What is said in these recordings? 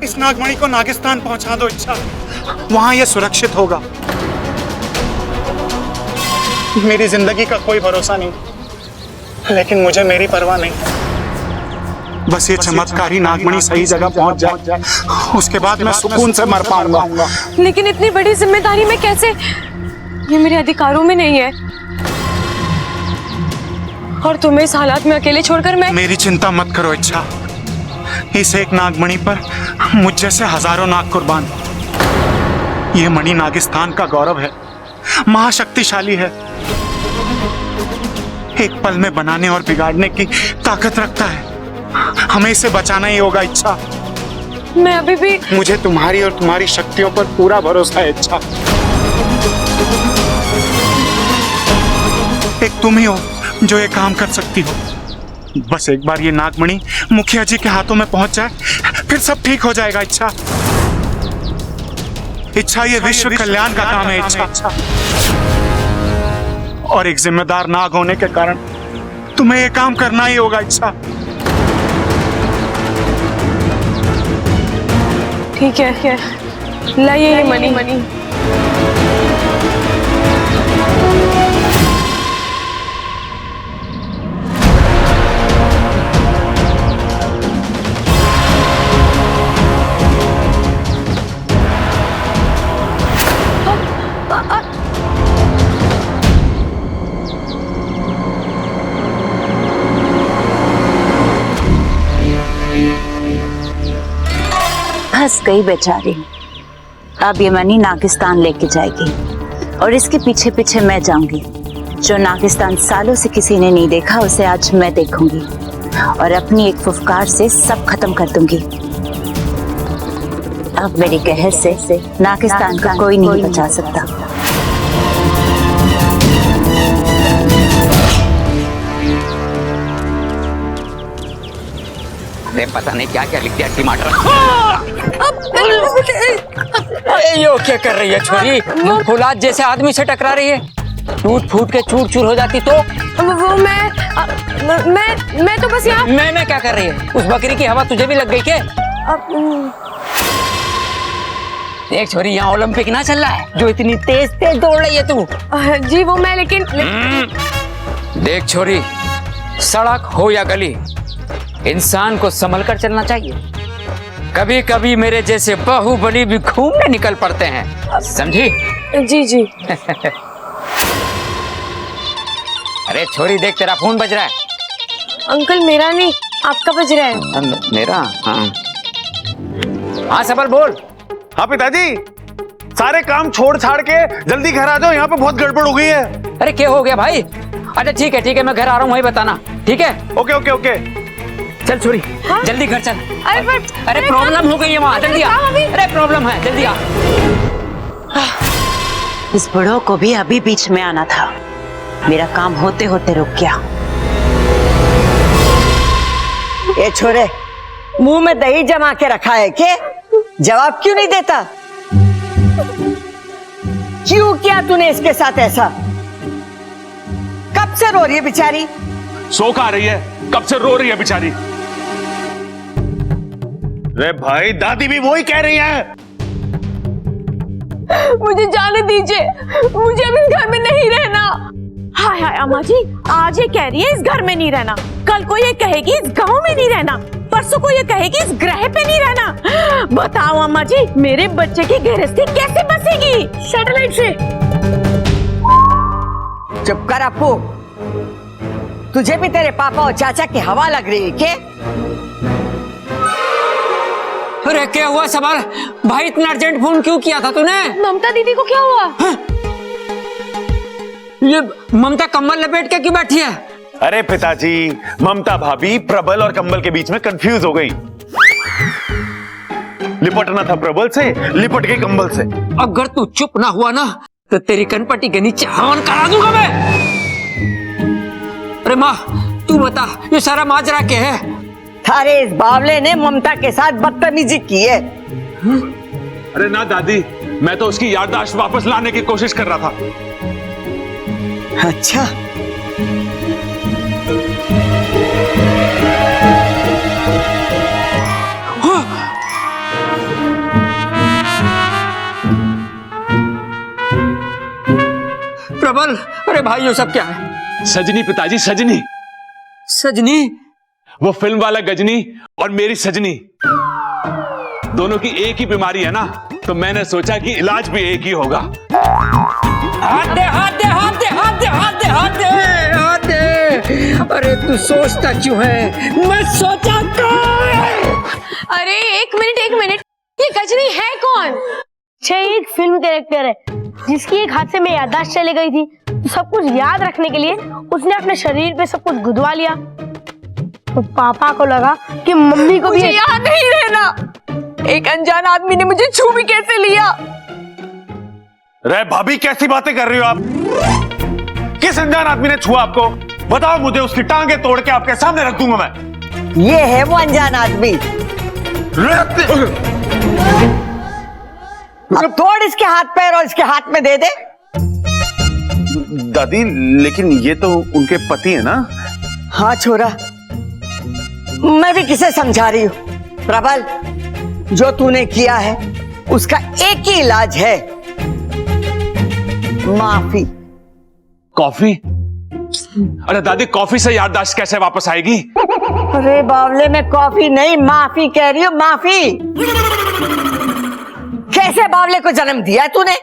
इस नागमणि को नागिस्तान पहुंचा दो इच्छा, वहां ये सुरक्षित होगा। मेरी जिंदगी का कोई भरोसा नहीं, लेकिन मुझे मेरी परवाह नहीं। बस ये चमत्कारी नागमणि सही जगह पहुंच जाए, उसके बाद मैं सुकून से मर पाऊंगा। लेकिन इतनी बड़ी जिम्मेदारी में कैसे? ये मेरे अधिकारों में नहीं है, और तुम्हें इस हालात में अकेले छोड़कर मैं। मेरी चिंता मत करो इच्छा, इस एक नागमणि पर मुझ जैसे हजारों नाग कुर्बान। ये मणि नागिस्तान का गौरव है, महाशक्तिशाली है, एक पल में बनाने और बिगाड़ने की ताकत रखता है। हमें इसे बचाना ही होगा इच्छा। मैं अभी भी। मुझे तुम्हारी और तुम्हारी शक्तियों पर पूरा भरोसा है इच्छा। एक तुम ही हो जो ये काम कर सकती हो। बस एक बार ये नागमणि मुखिया जी के हाथों में पहुंच जाए, फिर सब ठीक हो जाएगा इच्छा। इच्छा ये विश्व कल्याण का काम है इच्छा, और एक जिम्मेदार नाग होने के कारण तुम्हें ये काम करना ही होगा इच्छा। ठीक है, लाइए ये मणि। फंस गई बेचारी। अब ये मणि नागिस्तान लेके जाएगी, और इसके पीछे पीछे मैं जाऊंगी। जो नागिस्तान सालों से किसी ने नहीं देखा, उसे आज मैं देखूंगी, और अपनी एक फुफकार से सब खत्म कर दूंगी। अब मेरी कहर से नागिस्तान को कोई नहीं बचा सकता। पता नहीं क्या क्या लिख दिया टमाटर। यो क्या कर रही है छोरी? फुलाद जैसे आदमी से टकरा रही है, टूट फूट के चूर चूर हो जाती तो। वो मैं तो बस यहाँ। मैं क्या कर रही है? उस बकरी की हवा तुझे भी लग गई क्या? देख छोरी, यहाँ ओलंपिक ना चल रहा है जो इतनी तेज तेज दौड़ रही है तू। जी वो मैं, लेकिन देख छोरी, सड़क हो या गली, इंसान को संभल कर चलना चाहिए। कभी कभी मेरे जैसे बाहुबली भी घूमने निकल पड़ते हैं, समझी? जी। अरे छोरी देख, तेरा फोन बज रहा है। अंकल मेरा नहीं, आपका बज रहा है। मेरा? हाँ सबल बोल। हाँ पिताजी, सारे काम छोड़ छाड़ के जल्दी घर आ जाओ, यहाँ पे बहुत गड़बड़ हो गई है। अरे क्या हो गया भाई? अच्छा ठीक है, मैं घर आ रहा हूँ, वही बताना। ठीक है? ओके। चल छोरी, हाँ? जल्दी घर चल। अरे प्रॉब्लम हो गई है वहाँ, जल्दी आ। अरे प्रॉब्लम है, जल्दी आ। इस बुढ़ो को भी अभी बीच में आना था, मेरा काम होते होते रुक गया। ये छोरे, मुंह में दही जमा के रखा है के? जवाब क्यों नहीं देता? क्यों किया तूने इसके साथ ऐसा? कब से रो रही है बेचारी? सो खा रही है, कब से रो रही है बेचारी। अरे भाई, दादी भी वही कह रही है। मुझे जाने दीजिए, मुझे अब इस घर में नहीं रहना। हाय अम्मा जी, आज ये कह रही है इस घर में नहीं रहना, कल को ये कहेगी इस गांव में नहीं रहना, परसों को ये कहेगी इस ग्रह पे नहीं रहना। बताओ अम्मा जी, मेरे बच्चे की गृहस्थी कैसे बसेगी सैटेलाइट से? चुप कर अपू, तुझे भी तेरे पापा और चाचा की हवा लग रही है क्या? अरे क्या हुआ सबल भाई, इतना अर्जेंट फोन क्यों किया था तूने? ममता दीदी को क्या हुआ? हाँ? ये ममता कंबल लपेट के क्यों बैठी है? अरे पिताजी, ममता भाभी प्रबल और कंबल के बीच में कंफ्यूज हो गई। लिपटना था प्रबल से, लिपट गई कंबल से। अगर तू चुप ना हुआ ना तो तेरी कनपट्टी के नीचे हवन करा दूंगा मैं। अरे माँ तू बता, ये सारा माजरा क्या है? थारे इस बावले ने ममता के साथ बदतमीजी की है। अरे ना दादी, मैं तो उसकी याददाश्त वापस लाने की कोशिश कर रहा था। अच्छा, अरे भाई ये सब क्या है? सजनी पिताजी, सजनी। सजनी? वो फिल्म वाला गजनी और मेरी सजनी, दोनों की एक ही बीमारी है ना, तो मैंने सोचा कि इलाज भी एक ही होगा। हाथ दे, हाथ दे, हाथ दे, हाथ दे, हाथ दे, हाथ दे, हाथ दे। अरे तू सोचता क्यों है? मैं सोचा अरे एक मिनट, ये गजनी है कौन? एक फिल्म डायरेक्टर है जिसकी एक हादसे में याददाश्त चली गई थी, तो सब कुछ याद रखने के लिए उसने अपने शरीर पे सब कुछ गुदवा लिया। तो पापा को लगा कि मम्मी को भी मुझे यहाँ नहीं रहना। एक अनजान आदमी ने मुझे छू भी कैसे लिया? रे भाभी, कैसी बातें कर रही हो आप? किस अनजान आदमी ने छुआ आपको? बताओ मुझे, उसकी टांगे तोड़ के आपके सामने रख दूंगा मैं। ये है वो अनजान आदमी। अब तोड़ इसके हाथ पैर और इसके हाथ में दे दे। दादी, लेकिन ये तो उनके पति है ना? हाँ छोरा, मैं भी किसे समझा रही हूँ। प्रबल, जो तूने किया है उसका एक ही इलाज है, माफी। कॉफी? अरे दादी, कॉफी से याददाश्त कैसे वापस आएगी? अरे बावले, में कॉफी नहीं माफी कह रही हूँ, माफी। कैसे बावले को जन्म दिया तूने?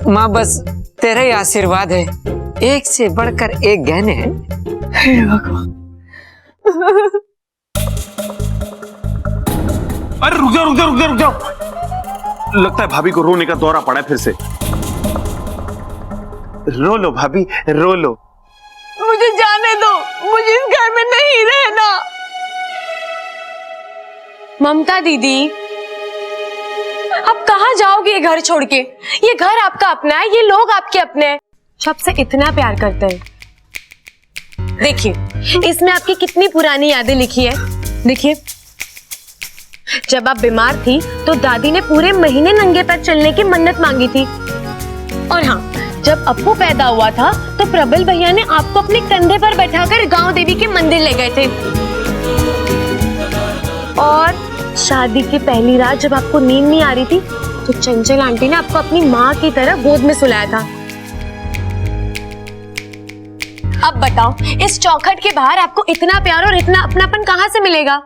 माँ बस तेरा ही आशीर्वाद है, एक से बढ़कर एक गहने हैं। अरे रुक जाओ। लगता है भाभी को रोने का दौरा पड़ा है फिर से। रो लो भाभी, रो लो। मुझे जाने दो, मुझे इस घर में नहीं रहना। ममता दीदी, अब कहाँ जाओगे ये घर छोड़ के? ये घर आपका अपना है, ये लोग आपके अपने हैं, सबसे इतना प्यार करते हैं। देखिए, इसमें आपकी कितनी पुरानी यादें लिखी है। देखिए, जब आप बीमार थी तो दादी ने पूरे महीने नंगे पैर चलने की मन्नत मांगी थी। और हाँ, जब अप्पू पैदा हुआ था तो प्रबल भैया ने आपको अपने कंधे पर बैठाकर गांव देवी के मंदिर ले गए थे। और शादी की पहली रात जब आपको नींद नहीं आ रही थी तो चंचल आंटी ने आपको अपनी माँ की तरह गोद में सुलाया था। अब बताओ, इस चौखट के बाहर आपको इतना प्यार और इतना अपनापन कहाँ से मिलेगा?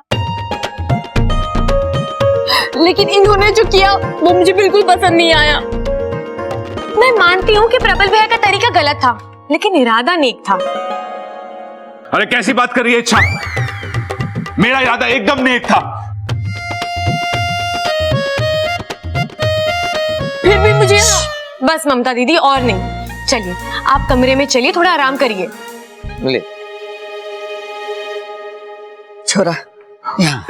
लेकिन इन्होंने जो किया वो मुझे बिल्कुल पसंद नहीं आया। मैं मानती हूँ कि प्रबल भैया का तरीका गलत था, लेकिन इरादा नेक था। अरे कैसी बात कर रही है इच्छा? मेरा इरादा एकदम नेक था। फिर भी मुझे बस ममता दीदी, और नहीं। चलिए आप कमरे में चलिए, थोड़ा आराम करिए। ले छोरा, यहाँ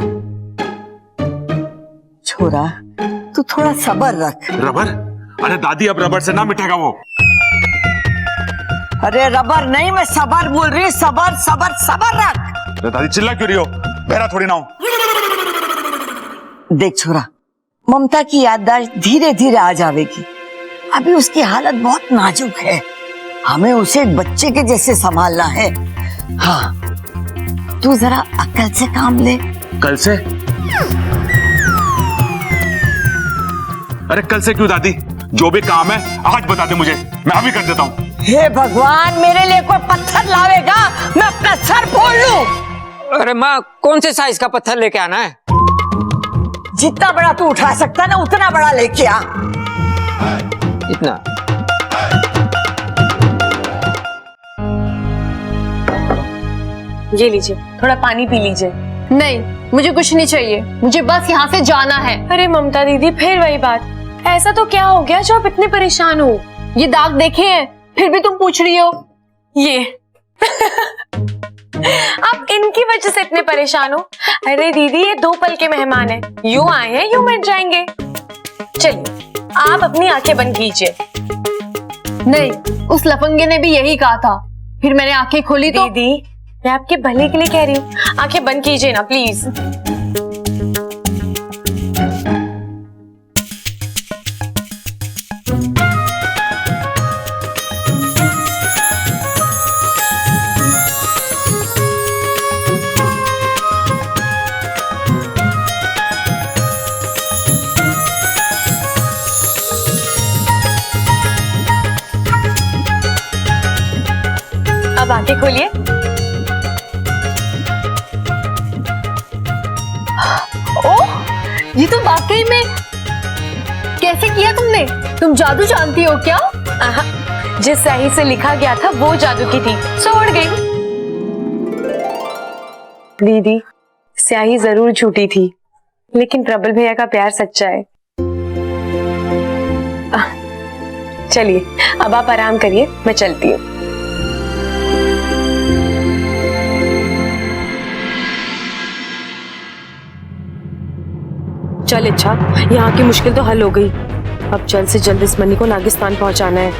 छोरा, तू थोड़ा सब्र रख। रबर? अरे दादी, अब रबर से ना मिटेगा वो। अरे रबर नहीं, मैं सबर बोल रही हूँ। सबर सबर सबर रख। अरे दादी, चिल्ला क्यों रही हो? बहरा थोड़ी ना हूं। देख छोरा, ममता की याददाश्त धीरे धीरे आ जाएगी। अभी उसकी हालत बहुत नाजुक है, हमें उसे एक बच्चे के जैसे संभालना है। हाँ, तू जरा अक्ल से काम ले। कल से? अरे कल से क्यों दादी? जो भी काम है आज बता दे मुझे, मैं अभी कर देता हूँ। हे भगवान, मेरे लिए कोई पत्थर लावेगा, मैं अपना सर फोड़ लूं। अरे माँ, कौन से साइज का पत्थर लेके आना है? जितना बड़ा तू उठा सकता ना उतना बड़ा लेके आ। इतना? ये लीजिए, थोड़ा पानी पी लीजिए। नहीं, मुझे कुछ नहीं चाहिए, मुझे बस यहाँ से जाना है। अरे ममता दीदी, फिर वही बात। ऐसा तो क्या हो गया जो आप इतने परेशान हो? ये दाग देखे हैं, फिर भी तुम पूछ रही हो? ये आप इनकी वजह से इतने परेशान हो? अरे दीदी, ये 2 पल के मेहमान हैं, यूं आए हैं यूं मिट जाएंगे। चलिए आप अपनी आंखें बंद कीजिए। नहीं, उस लफंगे ने भी यही कहा था, फिर मैंने आंखें खोली तो। दीदी, मैं आपके भले के लिए कह रही हूँ, आंखें बंद कीजिए ना प्लीज। आंखें खोलिए। ओह, ये तो वाकई में कैसे किया तुमने? तुम जादू जानती हो क्या? आहा, जिस स्याही से लिखा गया था वो जादू की थी, सो उड़ गई। दीदी, स्याही जरूर झूठी थी, लेकिन प्रबल भैया का प्यार सच्चा है। चलिए, अब आप आराम करिए, मैं चलती हूँ। चल अच्छा, यहाँ की मुश्किल तो हल हो गई। अब जल्द से जल्द इस मनी को नागिस्तान पहुंचाना है।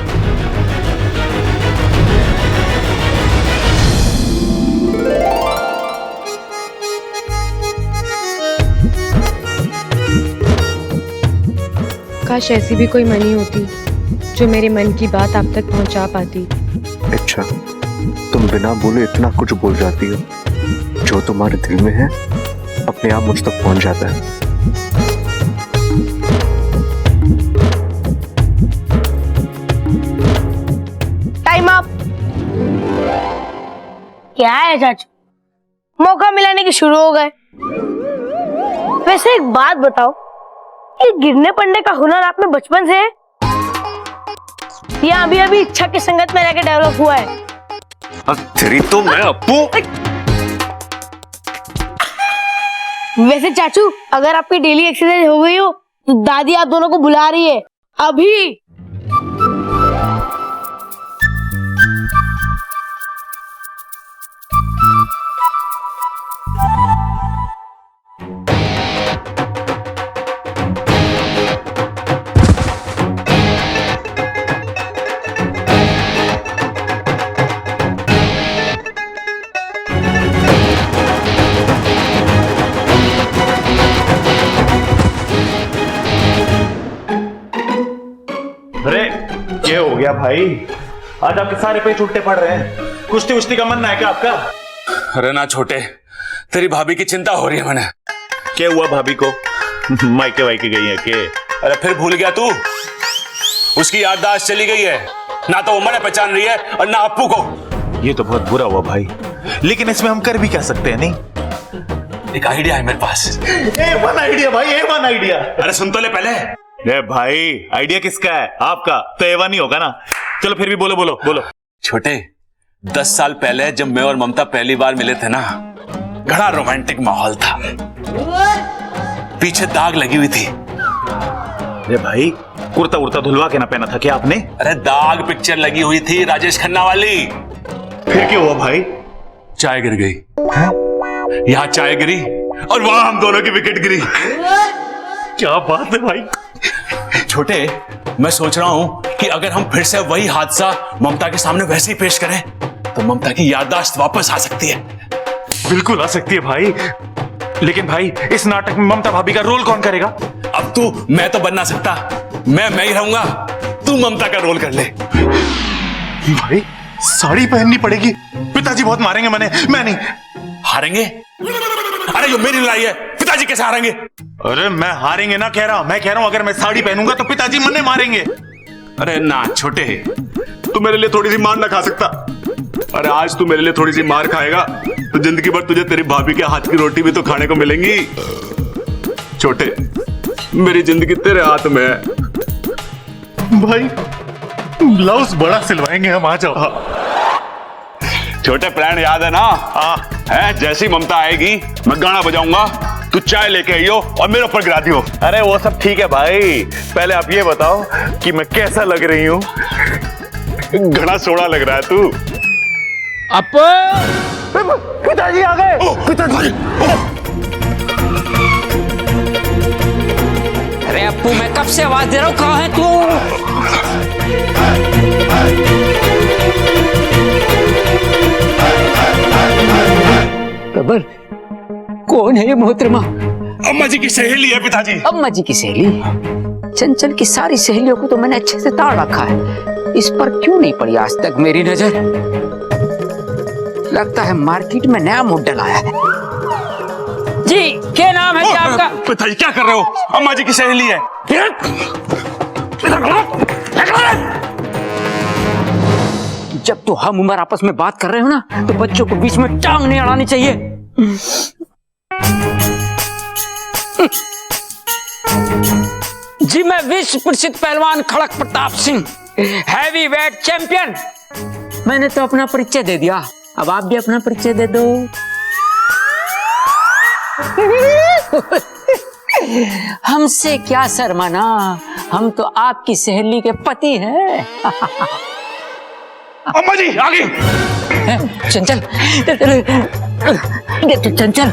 काश ऐसी भी कोई मनी होती जो मेरे मन की बात आप तक पहुंचा पाती। अच्छा, तुम बिना बोले इतना कुछ बोल जाती हो। जो तुम्हारे दिल में है अपने आप मुझ तक पहुंच जाता है। Time up. क्या है चाचू, मौका मिलाने के शुरू हो गए। वैसे एक बात बताओ, ये गिरने पड़ने का हुनर आप में बचपन से है या अभी अभी इच्छा की संगत में रहकर डेवलप हुआ है? तेरी तो मैं अपू। वैसे चाचू, अगर आपकी डेली एक्सरसाइज हो गई हो तो दादी आप दोनों को बुला रही है अभी। अरे ये हो गया भाई, आज आपके सारे पेज उल्टे पड़ रहे हैं। कुश्ती उश्ती का मन है क्या आपका? अरे ना छोटे, तेरी भाभी की चिंता हो रही है मैंने। क्या हुआ भाभी को? मायके वायके गई है के? अरे फिर भूल गया तू? उसकी याददाश्त चली गई है, ना तो वो मैंने पहचान रही है और ना अप्पू को। ये तो बहुत बुरा हुआ भाई, लेकिन इसमें हम कर भी क्या सकते हैं? नहीं, एक आइडिया है मेरे पास। वन आइडिया भाई, वन आइडिया। अरे सुन तो ले पहले। ए भाई, आइडिया किसका है? आपका तो एवन ही होगा ना। चलो फिर भी बोलो बोलो बोलो। छोटे, 10 साल पहले जब मैं और ममता पहली बार मिले थे ना, बड़ा रोमांटिक माहौल था। पीछे दाग लगी हुई थी। अरे भाई, कुर्ता उर्ता धुलवा के ना पहना था क्या आपने? अरे दाग पिक्चर लगी हुई थी राजेश खन्ना वाली। फिर क्या हुआ भाई? चाय गिर गई। यहाँ चाय गिरी और वहां हम दोनों की विकेट गिरी। क्या बात है भाई। छोटे, मैं सोच रहा हूं कि अगर हम फिर से वही हादसा ममता के सामने वैसे ही पेश करें तो ममता की याददाश्त वापस आ सकती है। बिल्कुल आ सकती है भाई, लेकिन भाई इस नाटक में ममता भाभी का रोल कौन करेगा? अब तू, मैं तो बन ना सकता, मैं ही रहूंगा, तू ममता का रोल कर ले। भाई साड़ी पहननी पड़ेगी, पिताजी बहुत मारेंगे। मैं नहीं। हारेंगे? अरे ये मेरी लड़ाई है, पिताजी कैसे हारेंगे? अरे मैं हारेंगे ना कह रहा हूं, मैं कह रहा हूं अगर मैं साड़ी पहनूंगा तो पिताजी मन्ने मारेंगे। अरे ना छोटे, तू मेरे लिए थोड़ी सी मार ना खा सकता? अरे आज तू मेरे लिए थोड़ी सी मार खाएगा तो जिंदगी भर तुझे तेरी भाभी के हाथ की रोटी भी तो खाने को मिलेंगी। छोटे, मेरी जिंदगी तेरे हाथ में है। भाई ब्लाउज बड़ा सिलवाएंगे हम, आ जाओ। छोटे, प्लान याद है ना? हाँ है, जैसी ममता आएगी मैं गाना बजाऊंगा, तू चाय लेके आइयो और मेरे ऊपर गिरा दियो। अरे वो सब ठीक है भाई, पहले आप ये बताओ कि मैं कैसा लग रही हूँ? घना सोना लग रहा है तू। पिताजी आ गए। पिताजी। अरे अप्पू, मैं कब से आवाज दे रहा हूँ, कहाँ है तू? प्रबल, कौन है ये मोहतरमा? अम्मा जी की सहेली है पिताजी। अम्मा जी की सहेली? चंचल की सारी सहेलियों को तो मैंने अच्छे से ताड़ रखा है, इस पर क्यों नहीं पड़ी आज तक मेरी नजर? लगता है मार्केट में नया मॉडल आया है। जी, क्या नाम है क्या आपका? पिताजी क्या कर रहे हो? अम्मा जी की सहेली है। जब तो हम उम्र आपस में बात कर रहे हो ना, तो बच्चों को बीच में टांग नहीं अड़ानी चाहिए। जी मैं विश्व प्रसिद्ध पहलवान Khadak Pratap Singh, heavy weight champion. मैंने तो अपना परिचय दे दिया, अब आप भी अपना परिचय दे दो। हमसे क्या शर्माना, हम तो आपकी सहेली के पति हैं। अम्मा जी आ गई। चंचल चंचल,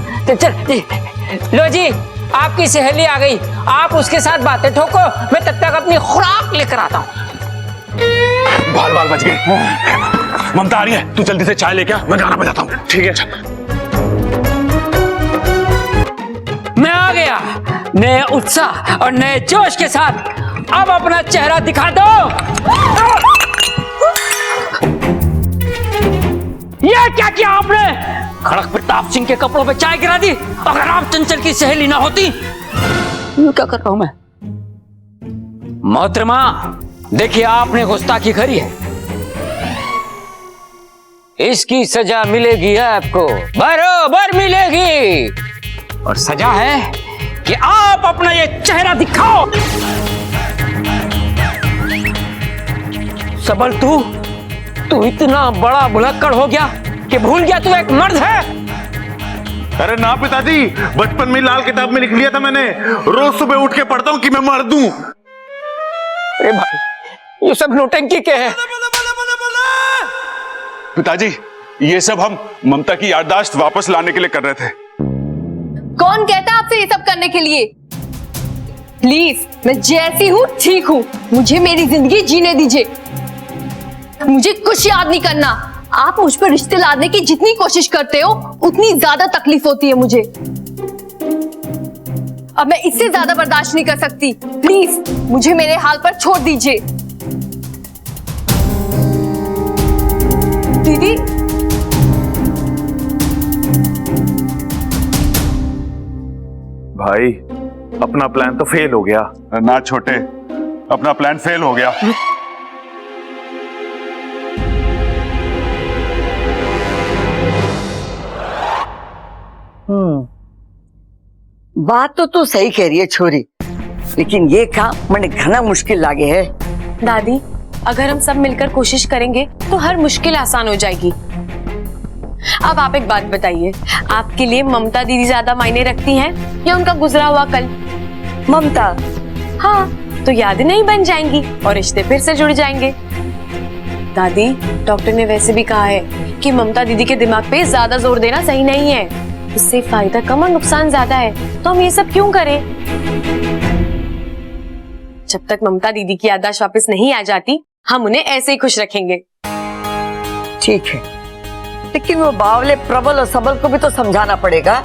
लो जी आपकी सहेली आ गई, आप उसके साथ बातें ठोको, मैं तब तक अपनी खुराक लेकर आता हूँ। बाल बाल बच गए। ममता आ रही है, तू जल्दी से चाय लेके आ, मैं गाना बजाता हूँ। ठीक है। मैं आ गया नए उत्साह और नए जोश के साथ, अब अपना चेहरा दिखा दो। ये क्या किया आपने? खड़क प्रताप सिंह के कपड़ों पे चाय गिरा दी। अगर आप चंचल की सहेली ना होती, क्या कर रहा हूं मैं? मोहतरमा देखिए, आपने गुस्ताखी करी है, इसकी सजा मिलेगी आपको, बराबर मिलेगी। और सजा है कि आप अपना ये चेहरा दिखाओ। सबल तू इतना बड़ा भुलक्कड़ हो गया कि भूल गया तू एक मर्द है। अरे ना पिताजी, बचपन में लाल किताब में लिख लिया था मैंने, रोज सुबह उठ के पढ़ता हूँ कि मैं मर्द हूँ। अरे भाई ये सब नौटंकी के है। पिताजी ये सब हम ममता की याददाश्त वापस लाने के लिए कर रहे थे। कौन कहता है आपसे ये सब करने के लिए? प्लीज, मैं जैसी हूँ ठीक हूँ, मुझे मेरी जिंदगी जीने दीजिए। मुझे कुछ याद नहीं करना। आप मुझ पर रिश्ते लादने की जितनी कोशिश करते हो, उतनी ज्यादा तकलीफ होती है मुझे। अब मैं इससे ज्यादा बर्दाश्त नहीं कर सकती। प्लीज मुझे मेरे हाल पर छोड़ दीजिए। दीदी, भाई अपना प्लान तो फेल हो गया। ना छोटे, अपना प्लान फेल हो गया। बात तो तू सही कह रही है छोरी, लेकिन ये काम मैंने घना मुश्किल लागे है। दादी, अगर हम सब मिलकर कोशिश करेंगे तो हर मुश्किल आसान हो जाएगी। अब आप एक बात बताइए, आपके लिए ममता दीदी ज्यादा मायने रखती हैं या उनका गुजरा हुआ कल? ममता? हाँ, तो यादें नहीं बन जाएंगी और रिश्ते फिर से जुड़ जाएंगे। दादी, डॉक्टर ने वैसे भी कहा है कि ममता दीदी के दिमाग पे ज्यादा जोर देना सही नहीं है, उससे फायदा कम और नुकसान ज्यादा है। तो हम ये सब क्यों करें? जब तक ममता दीदी की याददाश्त वापस नहीं आ जाती, हम उन्हें ऐसे ही खुश रखेंगे। ठीक है, लेकिन वो बावले प्रबल और सबल को भी तो समझाना पड़ेगा।